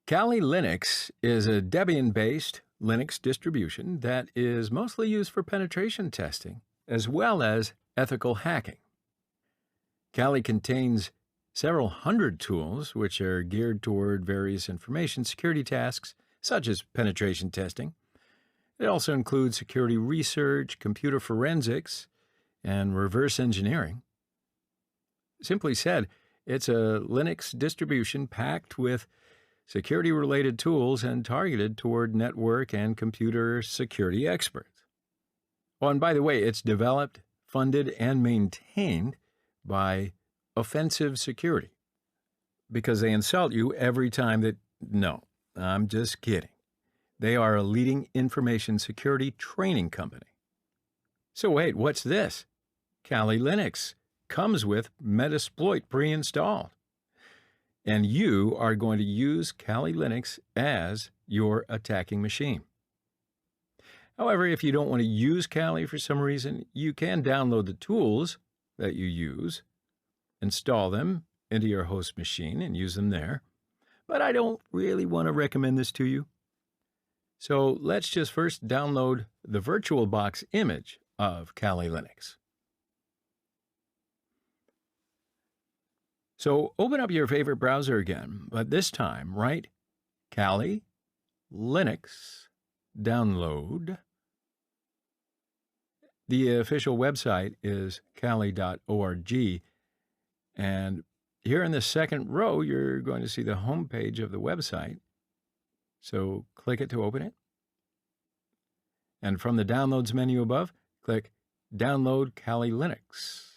Kali Linux is a Debian-based Linux distribution that is mostly used for penetration testing, as well as ethical hacking. Kali contains several hundred tools which are geared toward various information security tasks, such as penetration testing. It also includes security research, computer forensics, and reverse engineering. Simply said, it's a Linux distribution packed with security-related tools and targeted toward network and computer security experts. Oh, and by the way, it's developed, funded, and maintained by Offensive Security because they insult you every time that... No, I'm just kidding. They are a leading information security training company. So wait, what's this? Kali Linux comes with Metasploit pre-installed. And you are going to use Kali Linux as your attacking machine. However, if you don't want to use Kali for some reason, you can download the tools that you use, install them into your host machine, and use them there. But I don't really want to recommend this to you. So let's just first download the VirtualBox image of Kali Linux. So open up your favorite browser again, but this time write Kali Linux download. The official website is kali.org, and here in the second row, you're going to see the home page of the website. So click it to open it. And from the Downloads menu above, click Download Kali Linux.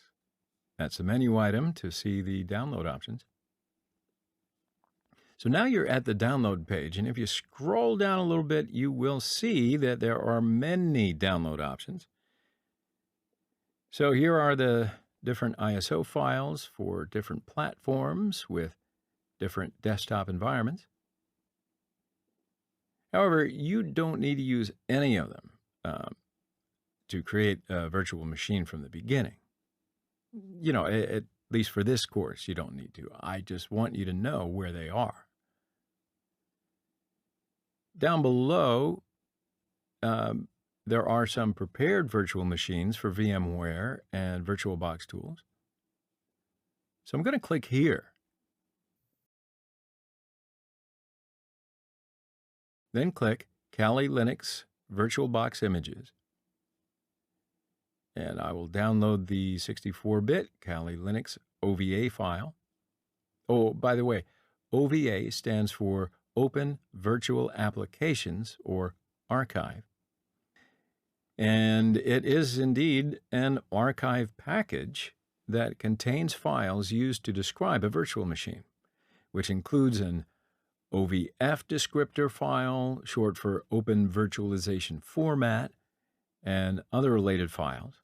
That's the menu item to see the download options. So now you're at the download page, and if you scroll down a little bit, you will see that there are many download options. So here are the different ISO files for different platforms with different desktop environments. However, you don't need to use any of them to create a virtual machine from the beginning. You know, at least for this course, you don't need to. I just want you to know where they are. Down below, there are some prepared virtual machines for VMware and VirtualBox tools. So I'm going to click here. Then click Kali Linux VirtualBox Images. And I will download the 64-bit Kali Linux OVA file. Oh, by the way, OVA stands for Open Virtual Applications, or archive. And it is indeed an archive package that contains files used to describe a virtual machine, which includes an OVF descriptor file, short for Open Virtualization Format, and other related files.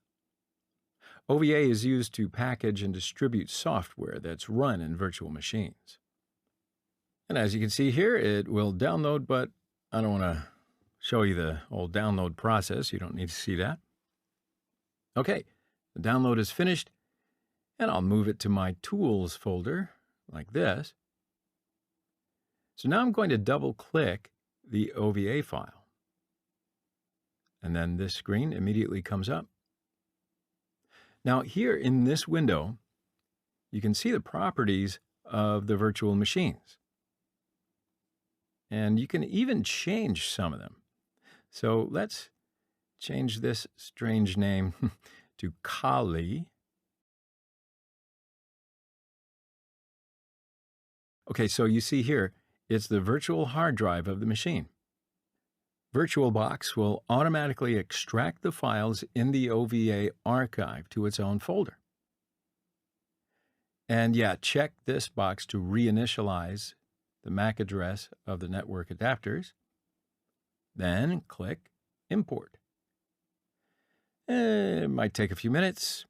OVA is used to package and distribute software that's run in virtual machines. And as you can see here, it will download, but I don't want to show you the whole download process. You don't need to see that. Okay, the download is finished, and I'll move it to my Tools folder, like this. So now I'm going to double-click the OVA file. And then this screen immediately comes up. Now here in this window, you can see the properties of the virtual machines. And you can even change some of them. So let's change this strange name to Kali. Okay, so you see here, it's the virtual hard drive of the machine. VirtualBox will automatically extract the files in the OVA archive to its own folder. And yeah, check this box to reinitialize the MAC address of the network adapters. Then click Import. It might take a few minutes.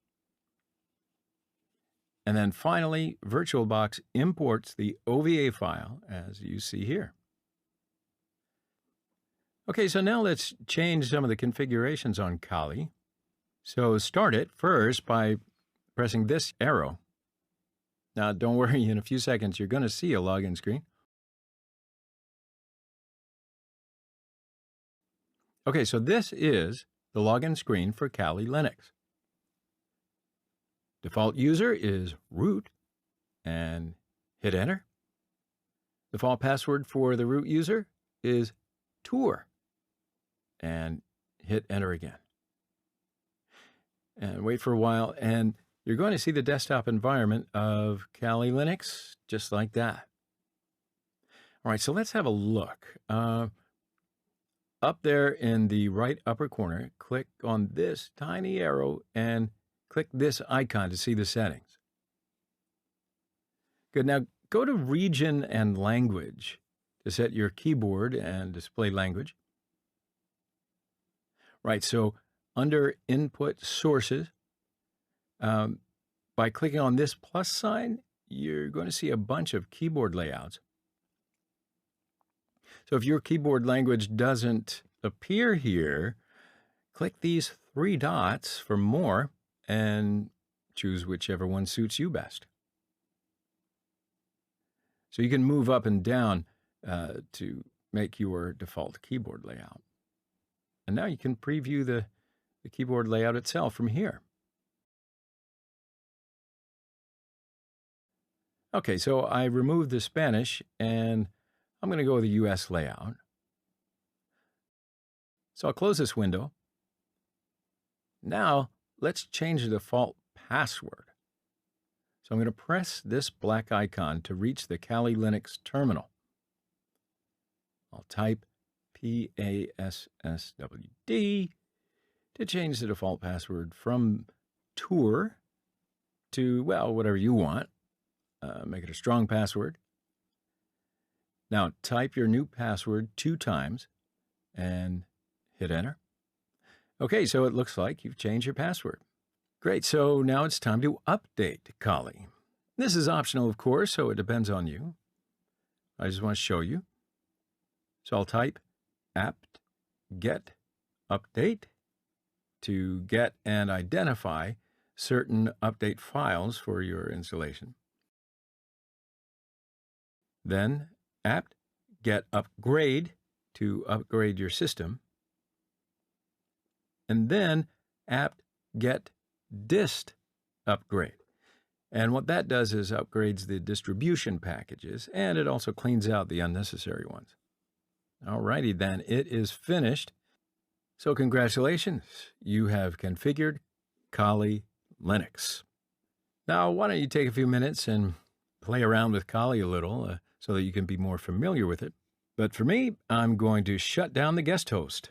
And then finally, VirtualBox imports the OVA file, as you see here. Okay, so now let's change some of the configurations on Kali. So start it first by pressing this arrow. Now, don't worry, in a few seconds, you're going to see a login screen. Okay, so this is the login screen for Kali Linux. Default user is root, and hit enter. Default password for the root user is tour, and hit enter again. And wait for a while, and you're going to see the desktop environment of Kali Linux, just like that. All right, so let's have a look. Up there in the right upper corner, click on this tiny arrow and click this icon to see the settings. Good, now go to region and language to set your keyboard and display language. Right, so under input sources, by clicking on this plus sign, you're going to see a bunch of keyboard layouts. So if your keyboard language doesn't appear here, click these three dots for more and choose whichever one suits you best. So you can move up and down to make your default keyboard layout. And now you can preview the keyboard layout itself from here. Okay, so I removed the Spanish and I'm going to go with the US layout. So I'll close this window. Now let's change the default password. So I'm going to press this black icon to reach the Kali Linux terminal. I'll type PASSWD to change the default password from tour to, well, whatever you want. Make it a strong password. Now type your new password 2 times and hit enter. Okay, so it looks like you've changed your password. Great, so now it's time to update Kali. This is optional, of course, so it depends on you. I just want to show you. So I'll type apt get update to get and identify certain update files for your installation. Then apt get upgrade to upgrade your system. And then apt get dist upgrade. And what that does is upgrades the distribution packages, and it also cleans out the unnecessary ones. Alrighty then, it is finished. So congratulations, you have configured Kali Linux. Now, why don't you take a few minutes and play around with Kali a little so that you can be more familiar with it. But for me, I'm going to shut down the guest host.